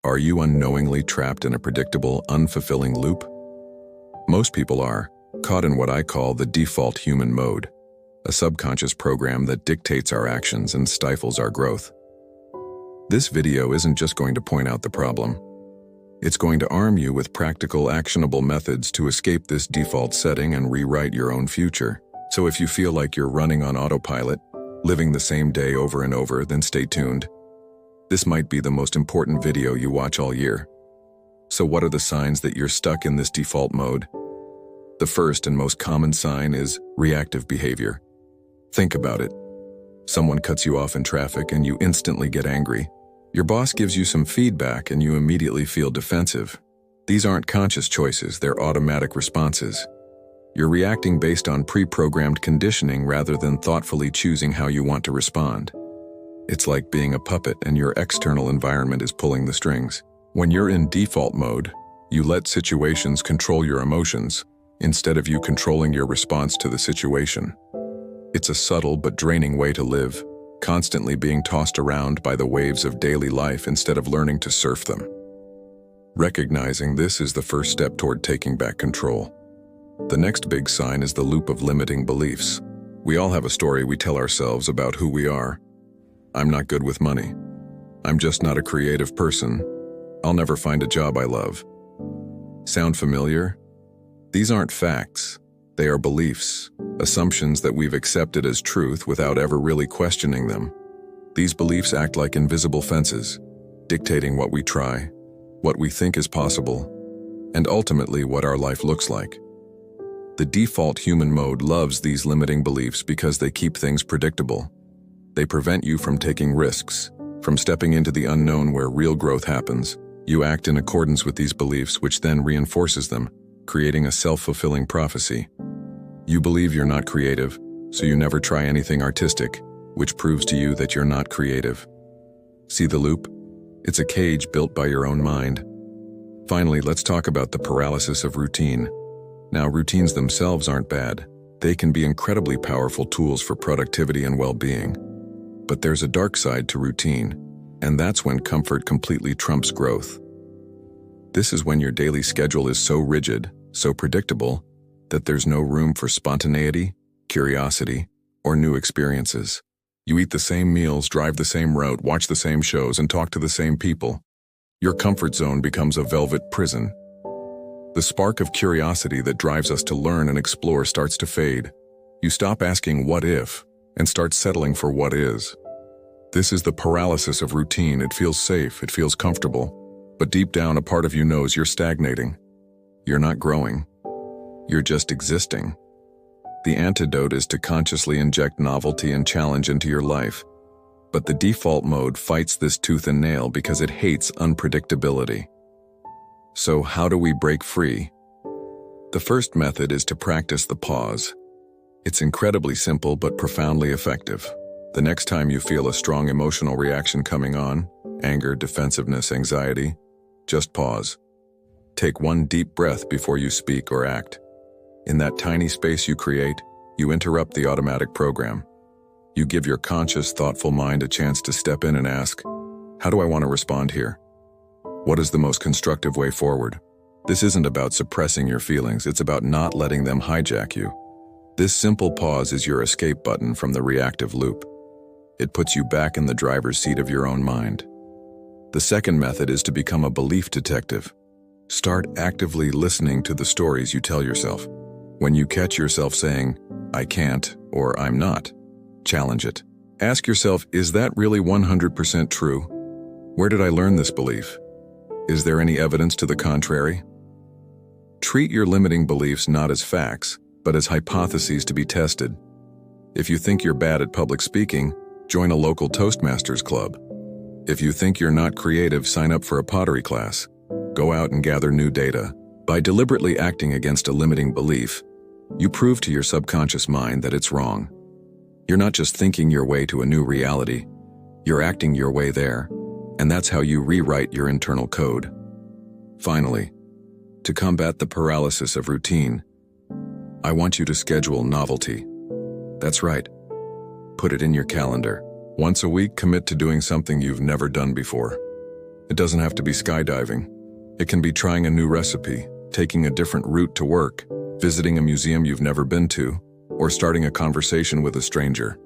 Are you unknowingly trapped in a predictable, unfulfilling loop? Most people are, caught in what I call the default human mode, a subconscious program that dictates our actions and stifles our growth. This video isn't just going to point out the problem. It's going to arm you with practical, actionable methods to escape this default setting and rewrite your own future. So if you feel like you're running on autopilot, living the same day over and over, then stay tuned. This might be the most important video you watch all year. So what are the signs that you're stuck in this default mode? The first and most common sign is reactive behavior. Think about it. Someone cuts you off in traffic and you instantly get angry. Your boss gives you some feedback and you immediately feel defensive. These aren't conscious choices, they're automatic responses. You're reacting based on pre-programmed conditioning rather than thoughtfully choosing how you want to respond. It's like being a puppet and your external environment is pulling the strings. When you're in default mode, you let situations control your emotions instead of you controlling your response to the situation. It's a subtle but draining way to live, constantly being tossed around by the waves of daily life instead of learning to surf them. Recognizing this is the first step toward taking back control. The next big sign is the loop of limiting beliefs. We all have a story we tell ourselves about who we are. I'm not good with money. I'm just not a creative person. I'll never find a job I love. Sound familiar? These aren't facts. They are beliefs, assumptions that we've accepted as truth without ever really questioning them. These beliefs act like invisible fences, dictating what we try, what we think is possible, and ultimately what our life looks like. The default human mode loves these limiting beliefs because they keep things predictable. They prevent you from taking risks, from stepping into the unknown where real growth happens. You act in accordance with these beliefs, which then reinforces them, creating a self-fulfilling prophecy. You believe you're not creative, so you never try anything artistic, which proves to you that you're not creative. See the loop? It's a cage built by your own mind. Finally, let's talk about the paralysis of routine. Now, routines themselves aren't bad. They can be incredibly powerful tools for productivity and well-being. But there's a dark side to routine, and that's when comfort completely trumps growth. This is when your daily schedule is so rigid, so predictable, that there's no room for spontaneity, curiosity, or new experiences. You eat the same meals, drive the same route, watch the same shows, and talk to the same people. Your comfort zone becomes a velvet prison. The spark of curiosity that drives us to learn and explore starts to fade. You stop asking what if, and start settling for what is. This is the paralysis of routine. It feels safe, it feels comfortable, but deep down a part of you knows you're stagnating. You're not growing. You're just existing. The antidote is to consciously inject novelty and challenge into your life. But the default mode fights this tooth and nail because it hates unpredictability. So how do we break free? The first method is to practice the pause. It's incredibly simple but profoundly effective. The next time you feel a strong emotional reaction coming on, anger, defensiveness, anxiety, just pause. Take one deep breath before you speak or act. In that tiny space you create, you interrupt the automatic program. You give your conscious, thoughtful mind a chance to step in and ask, how do I want to respond here? What is the most constructive way forward? This isn't about suppressing your feelings, it's about not letting them hijack you. This simple pause is your escape button from the reactive loop. It puts you back in the driver's seat of your own mind. The second method is to become a belief detective. Start actively listening to the stories you tell yourself. When you catch yourself saying, I can't, or I'm not, challenge it. Ask yourself, is that really 100% true? Where did I learn this belief? Is there any evidence to the contrary? Treat your limiting beliefs not as facts, but as hypotheses to be tested. If you think you're bad at public speaking, join a local Toastmasters club. If you think you're not creative, sign up for a pottery class. Go out and gather new data. By deliberately acting against a limiting belief, you prove to your subconscious mind that it's wrong. You're not just thinking your way to a new reality, you're acting your way there, and that's how you rewrite your internal code. Finally, to combat the paralysis of routine, I want you to schedule novelty. That's right. Put it in your calendar. Once a week, commit to doing something you've never done before. It doesn't have to be skydiving. It can be trying a new recipe, taking a different route to work, visiting a museum you've never been to, or starting a conversation with a stranger.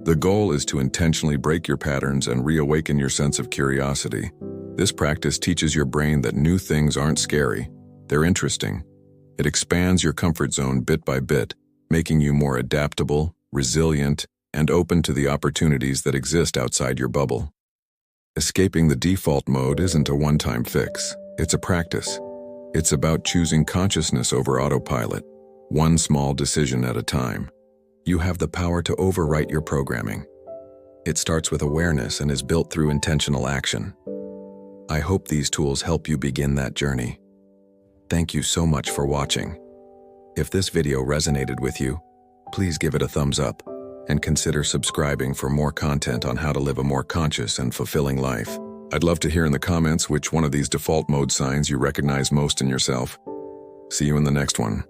The goal is to intentionally break your patterns and reawaken your sense of curiosity. This practice teaches your brain that new things aren't scary, they're interesting. It expands your comfort zone bit by bit, making you more adaptable, resilient, and open to the opportunities that exist outside your bubble. Escaping the default mode isn't a one-time fix, it's a practice. It's about choosing consciousness over autopilot, one small decision at a time. You have the power to overwrite your programming. It starts with awareness and is built through intentional action. I hope these tools help you begin that journey. Thank you so much for watching. If this video resonated with you, please give it a thumbs up and consider subscribing for more content on how to live a more conscious and fulfilling life. I'd love to hear in the comments which one of these default mode signs you recognize most in yourself. See you in the next one.